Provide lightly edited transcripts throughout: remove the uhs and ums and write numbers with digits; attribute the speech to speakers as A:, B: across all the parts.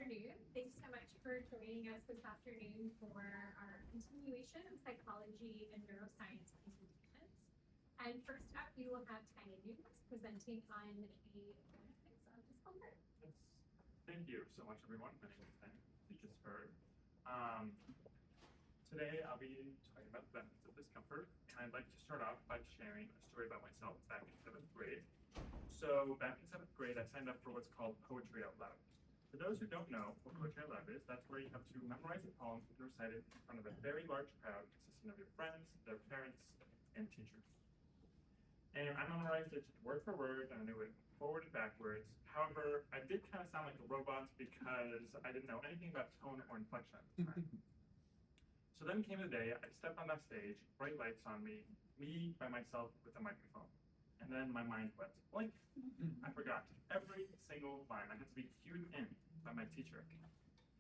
A: afternoon. Thanks so much for joining us this afternoon for our continuation of psychology and neuroscience presentations. And first up, we will have Tanya Newt presenting on the benefits of discomfort.
B: Yes. Thank you so much, everyone. My name is Tanya, you just heard. Today, I'll be talking about the benefits of discomfort, and I'd like to start off by sharing a story about myself back in 7th grade. So back in 7th grade, I signed up for what's called Poetry Out Loud. For those who don't know what Poetry Out Loud is, that's where you have to memorize a poem and recite it in front of a very large crowd consisting of your friends, their parents, and teachers. And I memorized it word for word, and I knew it forward and backwards. However, I did kind of sound like a robot because I didn't know anything about tone or inflection at the time. So then came the day, I stepped on that stage, bright lights on me by myself with a microphone. And then my mind went blank. I forgot every single line. I had to be cued in by my teacher.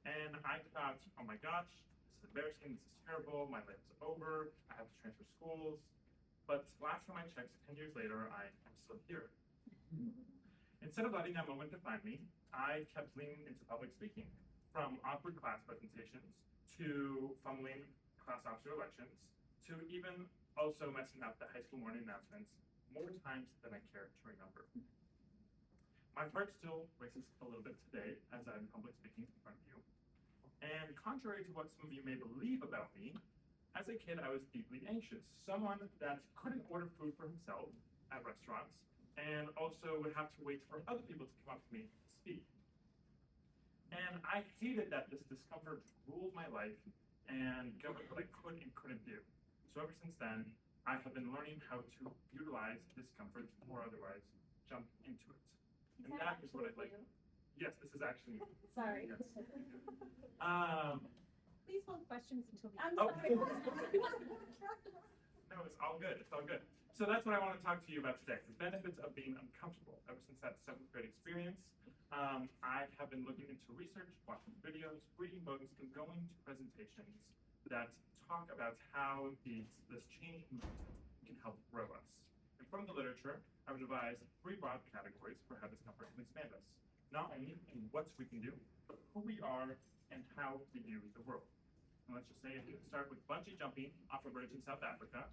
B: And I thought, oh my gosh, this is embarrassing, this is terrible, my life's over, I have to transfer schools. But last time I checked, 10 years later, I am still here. Instead of letting that moment define me, I kept leaning into public speaking, from awkward class presentations, to fumbling class officer elections, to even also messing up the high school morning announcements more times than I care to remember. My heart still races a little bit today as I'm public speaking in front of you. And contrary to what some of you may believe about me, as a kid I was deeply anxious, someone that couldn't order food for himself at restaurants, and also would have to wait for other people to come up to me to speak. And I hated that this discomfort ruled my life and governed what I could and couldn't do. So ever since then, I have been learning how to utilize discomfort or otherwise jump into it. And that is what I'd like. Yes, this is actually.
C: Sorry.
B: Yes.
A: Please hold questions until the
C: I'm
A: end.
C: sorry.
B: No, it's all good. It's all good. So that's what I want to talk to you about today, the benefits of being uncomfortable. Ever since that 7th grade experience, I have been looking into research, watching videos, reading books, and going to presentations that talk about how this change movement can help grow us. And from the literature, I've devised 3 broad categories for how discomfort can expand us. Not only in what we can do, but who we are and how we view the world. And let's just say if you start with bungee jumping off a bridge in South Africa,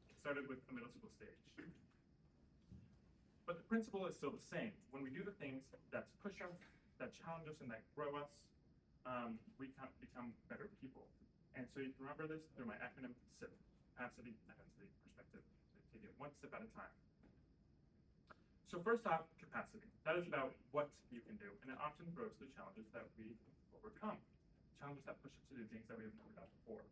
B: it started with a middle school stage. But the principle is still the same. When we do the things that push us, that challenge us, and that grow us, we can become better people. And so you can remember this through my acronym SIP, capacity, identity, perspective. So take it one step at a time. So first off, capacity. That is about what you can do, and it often grows the challenges that we overcome. Challenges that push us to do things that we have never done before.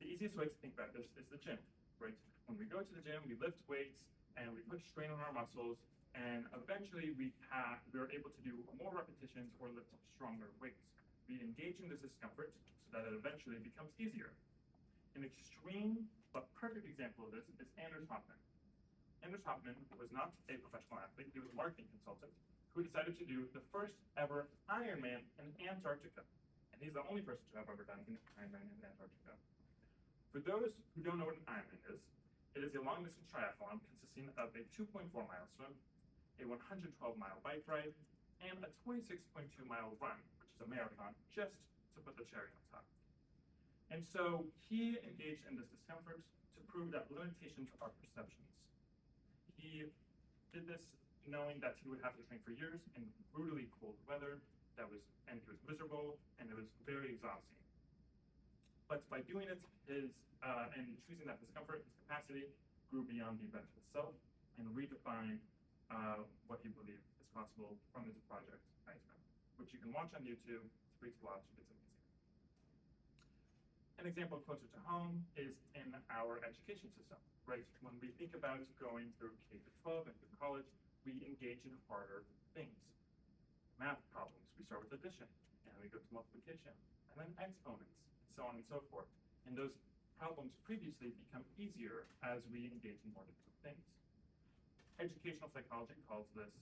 B: The easiest way to think about this is the gym, right? When we go to the gym, we lift weights, and we put strain on our muscles, and eventually we are able to do more repetitions or lift stronger weights. We engage in this discomfort so that it eventually becomes easier. An extreme but perfect example of this is Anders Hoffman. Anders Hoffman was not a professional athlete, he was a marketing consultant who decided to do the first ever Ironman in Antarctica. And he's the only person to have ever done an Ironman in Antarctica. For those who don't know what an Ironman is, it is a long-distance triathlon consisting of a 2.4-mile swim, a 112-mile bike ride, and a 26.2-mile run, which is a marathon, just to put the cherry on top. And so he engaged in this discomfort to prove that limitations are perceptions. He did this knowing that he would have to train for years in brutally cold weather, and he was miserable, and it was very exhausting. But by doing it, and choosing that discomfort, his capacity grew beyond the event itself and redefined what he believed is possible from his project, Iceman, which you can watch on YouTube. It's free to watch. It's amazing. An example closer to home is in our education system, right? When we think about going through K-12 and through college, we engage in harder things. Math problems, we start with addition, and we go to multiplication, and then exponents, and so on and so forth. And those problems previously become easier as we engage in more difficult things. Educational psychology calls this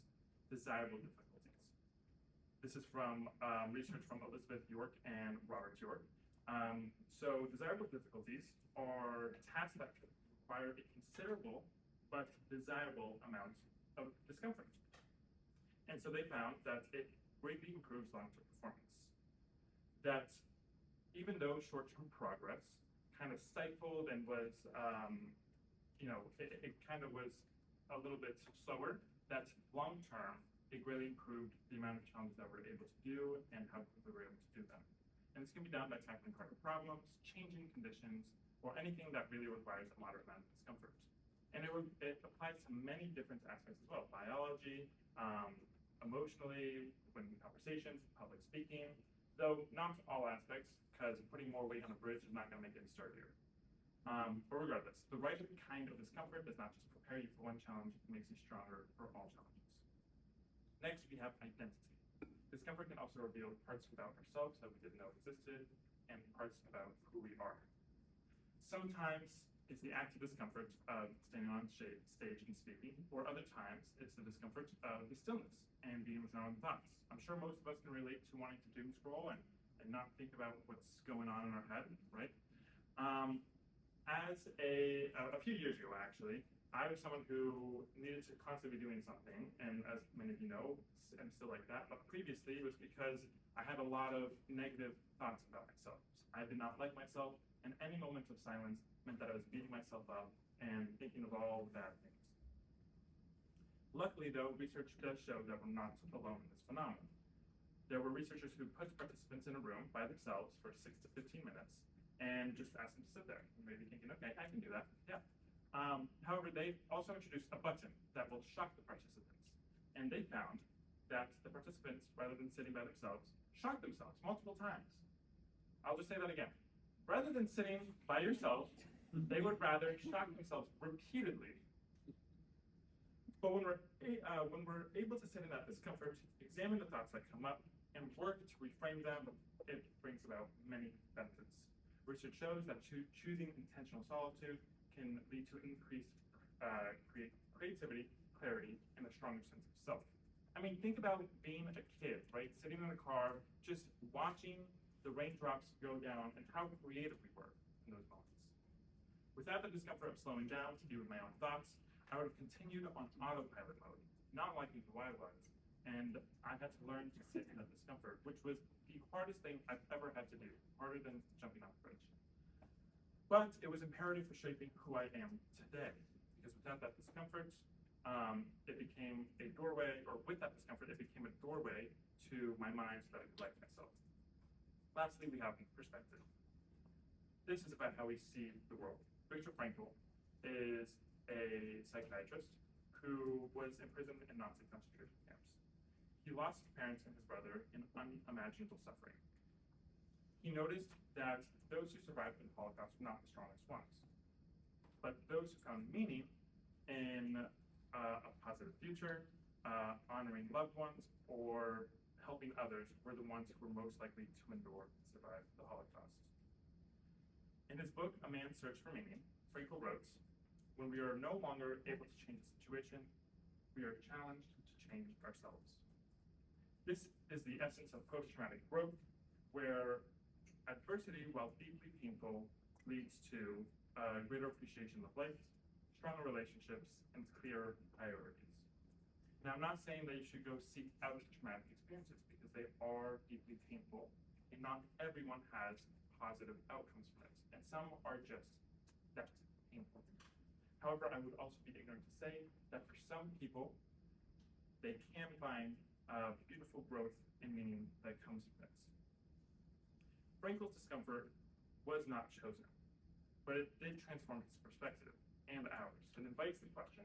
B: desirable difficulties. This is from research from Elizabeth York and Robert York. So desirable difficulties are tasks that require a considerable but desirable amount of discomfort. And so they found that greatly improves long-term performance. That even though short-term progress kind of stifled and was, it kind of was a little bit slower, that long-term, it greatly improved the amount of challenges that we're able to do and how quickly we're able to do them. And this can be done by tackling harder problems, changing conditions, or anything that really requires a moderate amount of discomfort. And it applies to many different aspects as well: biology, emotionally, when conversations, public speaking, though not all aspects, because putting more weight on a bridge is not going to make it any sturdier. But regardless, the right kind of discomfort does not just prepare you for one challenge, it makes you stronger for all challenges. Next, we have identity. Discomfort can also reveal parts about ourselves that we didn't know existed, and parts about who we are. Sometimes it's the active discomfort of standing on stage and speaking, or other times it's the discomfort of the stillness and being with our own thoughts. I'm sure most of us can relate to wanting to doom scroll and not think about what's going on in our head, right? As a few years ago, actually, I was someone who needed to constantly be doing something, and as many of you know, I'm still like that, but previously it was because I had a lot of negative thoughts about myself. I did not like myself, and any moment of silence meant that I was beating myself up and thinking of all the bad things. Luckily, though, research does show that we're not alone in this phenomenon. There were researchers who put participants in a room by themselves for 6 to 15 minutes and just asked them to sit there. And maybe thinking, okay, I can do that, yeah. However, they also introduced a button that will shock the participants. And they found that the participants, rather than sitting by themselves, shocked themselves multiple times. I'll just say that again. Rather than sitting by yourself, they would rather shock themselves repeatedly. But when we're able to sit in that discomfort, examine the thoughts that come up, and work to reframe them, it brings about many benefits. Research shows that choosing intentional solitude can lead to increased creativity, clarity, and a stronger sense of self. I mean, think about being a kid, right? Sitting in a car, just watching the raindrops go down and how creative we were in those moments. Without the discomfort of slowing down to be with my own thoughts, I would have continued on autopilot mode, not liking who I was. And I had to learn to sit in that discomfort, which was the hardest thing I've ever had to do, harder than jumping off a bridge. But it was imperative for shaping who I am today, because without that discomfort, it became a doorway, or with that discomfort, it became a doorway to my mind so that I could like myself. Lastly, we have perspective. This is about how we see the world. Viktor Frankl is a psychiatrist who was imprisoned in Nazi concentration camps. He lost his parents and his brother in unimaginable suffering. He noticed that those who survived the Holocaust were not the strongest ones, but those who found meaning in a positive future, honoring loved ones, or helping others were the ones who were most likely to endure and survive the Holocaust. In his book, A Man's Search for Meaning, Frankl wrote, "When we are no longer able to change the situation, we are challenged to change ourselves." This is the essence of post-traumatic growth, where adversity, while deeply painful, leads to a greater appreciation of life, stronger relationships, and clearer priorities. Now, I'm not saying that you should go seek out traumatic experiences, because they are deeply painful, and not everyone has positive outcomes from it, and some are just that painful. However, I would also be ignorant to say that for some people, they can find beautiful growth and meaning that comes from it. Frankl's discomfort was not chosen, but it did transform his perspective and ours, and invites the question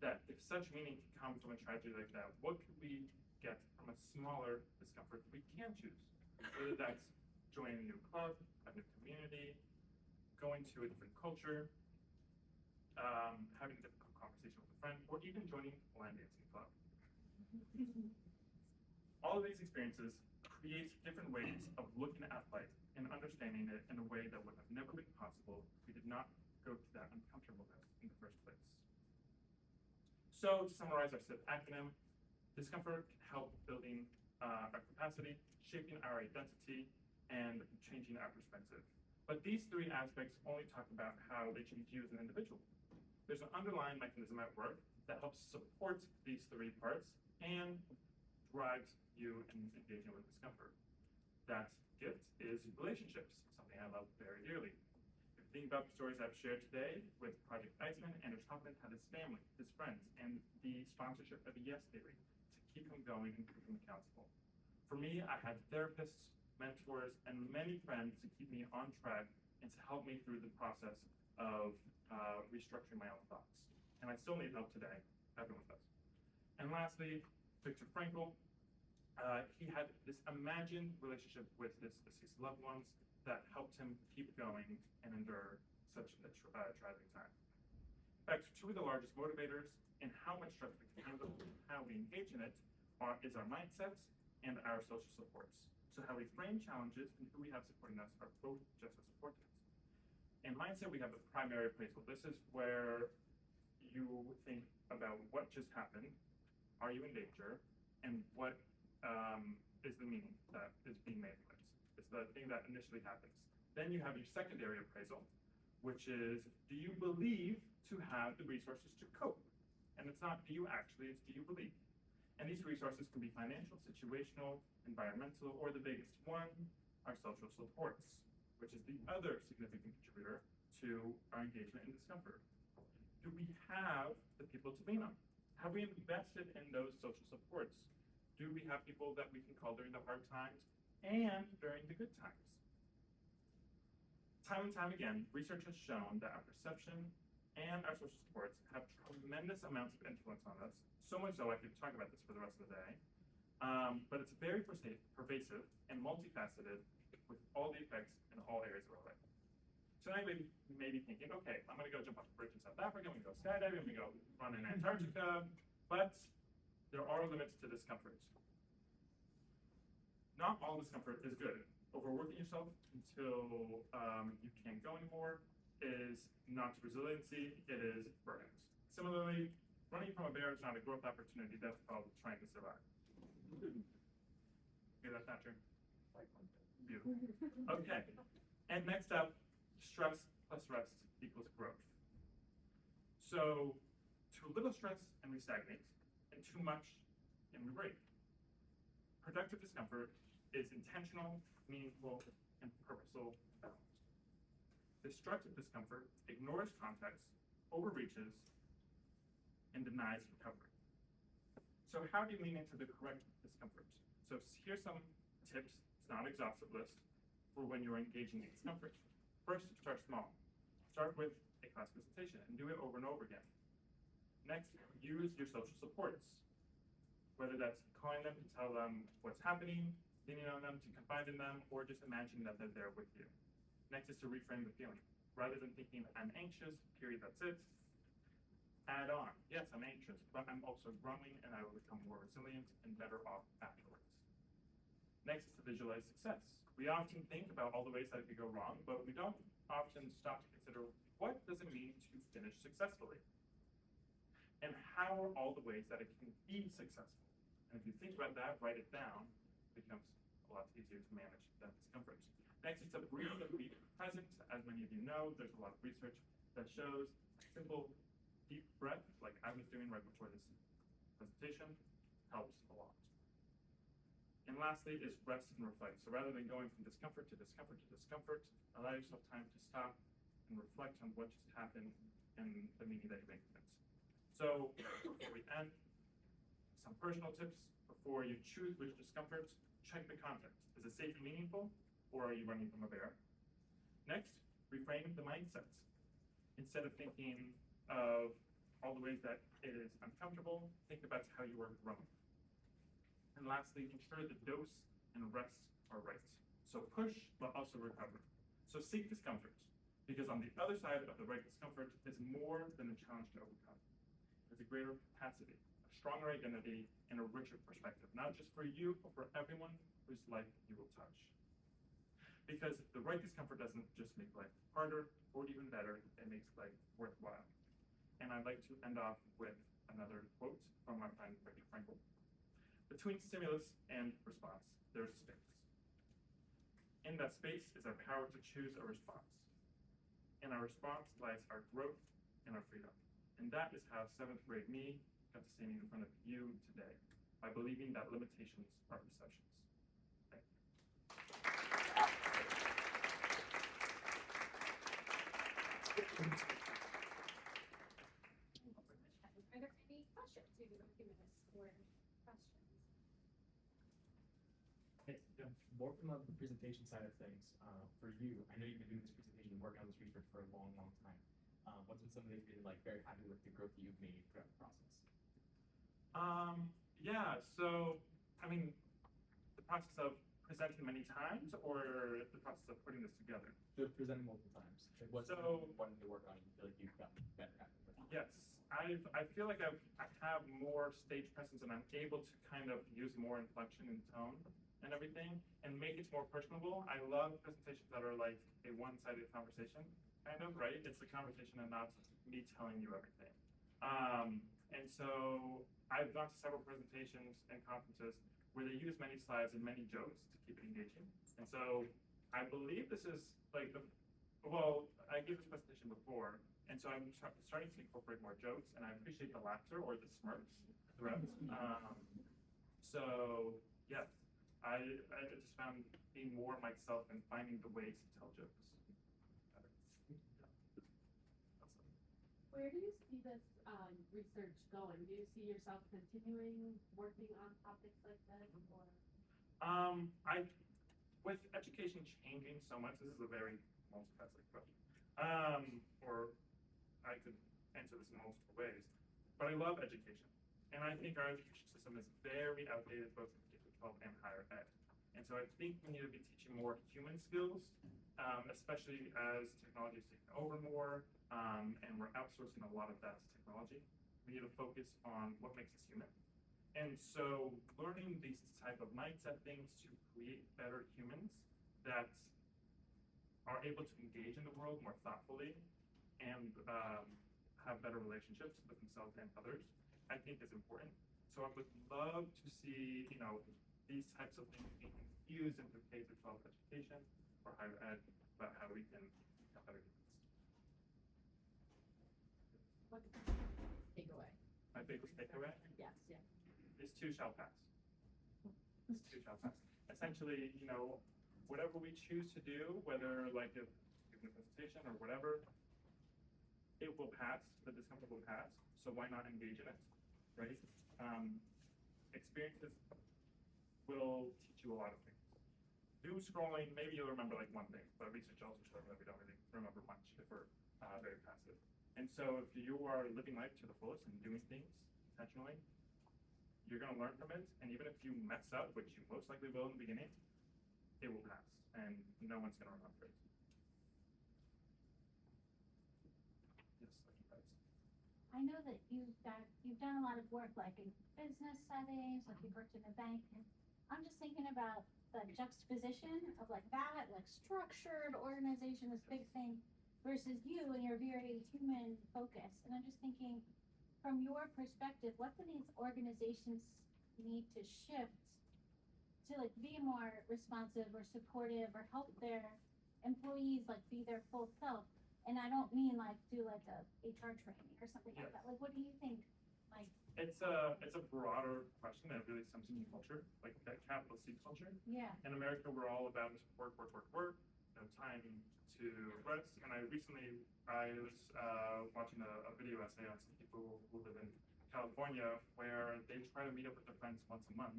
B: that if such meaning can come from a tragedy like that, what could we get from a smaller discomfort we can choose? Whether that's joining a new club, a new community, going to a different culture, having a difficult conversation with a friend, or even joining a line dancing club. All of these experiences create different ways of looking at life and understanding it in a way that would have never been possible if we did not go through that uncomfortableness in the first place. So, to summarize our SIP acronym, discomfort can help building our capacity, shaping our identity, and changing our perspective. But these three aspects only talk about how they change you as an individual. There's an underlying mechanism at work that helps support these three parts and drives you in engaging with discomfort. That gift is relationships, something I love very dearly. If you think about the stories I've shared today with Project Iceman, Anders Hoffman had his family, his friends, and the sponsorship of the Yes Theory to keep him going and keep him accountable. For me, I had therapists, mentors, and many friends to keep me on track and to help me through the process of restructuring my own thoughts. And I still need help today. Everyone does. And lastly, Viktor Frankl. He had this imagined relationship with his deceased loved ones that helped him keep going and endure such a tragic time. In fact, two of the largest motivators in how much stress we can handle and how we engage in it is our mindsets and our social supports. So how we frame challenges and who we have supporting us are both just as important. In mindset, we have the primary appraisal. This is where you think about what just happened, are you in danger, and what is the meaning that is being made of it. It's the thing that initially happens. Then you have your secondary appraisal, which is, do you believe to have the resources to cope? And it's not do you actually, it's do you believe? And these resources can be financial, situational, environmental, or the biggest one, our social supports, which is the other significant contributor to our engagement in discomfort. Do we have the people to lean on? Have we invested in those social supports? Do we have people that we can call during the hard times and during the good times? Time and time again, research has shown that our perception and our social supports have tremendous amounts of influence on us, so much so I could talk about this for the rest of the day. But it's very pervasive and multifaceted with all the effects in all areas of our life. So now you may be thinking, okay, I'm gonna go jump off a bridge in South Africa, I'm gonna go skydiving, I'm gonna go run in Antarctica, but there are limits to discomfort. Not all discomfort is good. Overworking yourself until you can't go anymore is not resiliency, it is burnout. Similarly, running from a bear is not a growth opportunity, that's called trying to survive. Okay, that's not true. Beautiful. Okay, and next up, stress plus rest equals growth. So, too little stress and we stagnate, and too much and we break. Productive discomfort is intentional, meaningful, and purposeful balance. Destructive discomfort ignores context, overreaches, and denies recovery. So how do you lean into the correct discomfort? So here's some tips, it's not an exhaustive list, for when you're engaging in discomfort. First, start small. Start with a class presentation and do it over and over again. Next, use your social supports, whether that's calling them to tell them what's happening, leaning on them to confide in them, or just imagining that they're there with you. Next is to reframe the feeling. Rather than thinking, I'm anxious, period, that's it, add on, yes, I'm anxious, but I'm also growing and I will become more resilient and better off afterwards. Next is to visualize success. We often think about all the ways that it could go wrong, but we don't often stop to consider what does it mean to finish successfully? And how are all the ways that it can be successful? And if you think about that, write it down, it becomes a lot easier to manage that discomfort. Next is to breathe and be present. As many of you know, there's a lot of research that shows a simple deep breath, like I was doing right before this presentation, helps a lot. And lastly is rest and reflect. So rather than going from discomfort to discomfort to discomfort, allow yourself time to stop and reflect on what just happened and the meaning that you make of it. So before we end, some personal tips. Before you choose which discomfort, check the context. Is it safe and meaningful, or are you running from a bear? Next, reframe the mindset. Instead of thinking of all the ways that it is uncomfortable, think about how you are growing. And lastly, ensure the dose and rest are right. So push, but also recover. So seek discomfort, because on the other side of the right discomfort is more than a challenge to overcome. It's a greater capacity, a stronger identity, and a richer perspective, not just for you, but for everyone whose life you will touch. Because the right discomfort doesn't just make life harder or even better, it makes life worthwhile. And I'd like to end off with another quote from our friend Viktor Frankl. Between stimulus and response, there's a space. In that space is our power to choose a response. In our response lies our growth and our freedom. And that is how 7th grade me got to standing in front of you today. by believing that limitations are perceptions. Thank you.
A: Are there any questions? We have a few minutes for questions.
C: Hey, yeah, more from the presentation side of things, for you, I know you've been doing this presentation, working on this research for a long, long time. What's been some of the things you've been like very happy with the growth that you've made throughout the process?
B: Yeah, so, I mean, the process of presenting many times or the process of putting this together?
C: Just presenting multiple times. Like what's one to work on you feel like you've gotten better at it?
B: Yes, I feel like I have more stage presence and I'm able to kind of use more inflection and tone and everything and make it more personable. I love presentations that are like a one-sided conversation, kind of, right? It's a conversation and not me telling you everything. And so I've gone to several presentations and conferences where they use many slides and many jokes to keep it engaging. And so I believe this is like well, I gave this presentation before, and so I'm starting to incorporate more jokes, and I appreciate the laughter or the smirks throughout. So yes, I just found being more myself and finding the ways to tell jokes better.
D: Where do you see this research going? Do you see yourself continuing working on topics like this, or?
B: With education changing so much, this is a very multifaceted question. Or I could answer this in multiple ways, but I love education, and I think our education system is very outdated, both in K-12 and higher ed. And so I think we need to be teaching more human skills, especially as technology is taking over more, and we're outsourcing a lot of that to technology. We need to focus on what makes us human. And so learning these type of mindset things to create better humans that are able to engage in the world more thoughtfully and have better relationships with themselves and others, I think is important. So I would love to see, these types of things being infused into K-12 education or higher ed about how we can have better humans.
D: What's the biggest takeaway?
B: My biggest takeaway?
D: Yes, yeah.
B: This too shall pass. This too shall pass. Essentially, whatever we choose to do, whether like a presentation or whatever, it will pass. The discomfort will pass. So why not engage in it, right? Experiences will teach you a lot of things. Doom scrolling, maybe you'll remember like one thing, but research also shows that we don't really remember much if we're very passive. And so if you are living life to the fullest and doing things intentionally, you're going to learn from it. And even if you mess up, which you most likely will in the beginning, it will pass, and no one's going to remember it. Yes,
E: I know that you've done a lot of work like in business settings, like you've worked in a bank, and I'm just thinking about the juxtaposition of like that, like structured organization, this big thing, versus you and your very human focus. And I'm just thinking, from your perspective, what do these organizations need to shift to like be more responsive or supportive or help their employees like be their full self? And I don't mean like do like a HR training or something like that. Like, what do you think? Like,
B: it's a broader question that really stems from culture, like that capital C culture.
E: yeah.
B: In America, we're all about work, no time to rest. And I was watching a video essay on some people who live in California where they try to meet up with their friends once a month,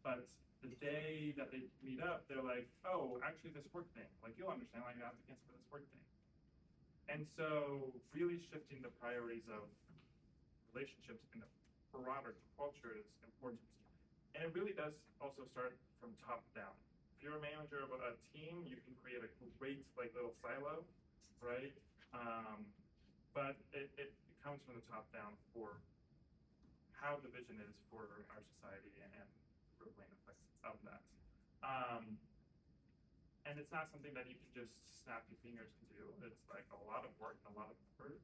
B: but the day that they meet up, they're like, oh, actually this work thing, like you'll understand, like I have to cancel for this work thing. And so really shifting the priorities of relationships in a broader culture is important. And it really does also start from top down. If you're a manager of a team, you can create a great like little silo, right? But it comes from the top down for how the vision is for our society and the rippling effects of that. And it's not something that you can just snap your fingers to do. It's like a lot of work and a lot of effort,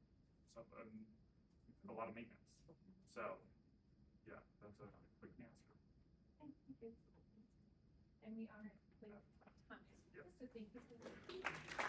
B: so, a lot of maintenance. So, yeah, that's a quick answer.
A: Thank you. And we are with Thomas.
B: Yes.
A: So thank you.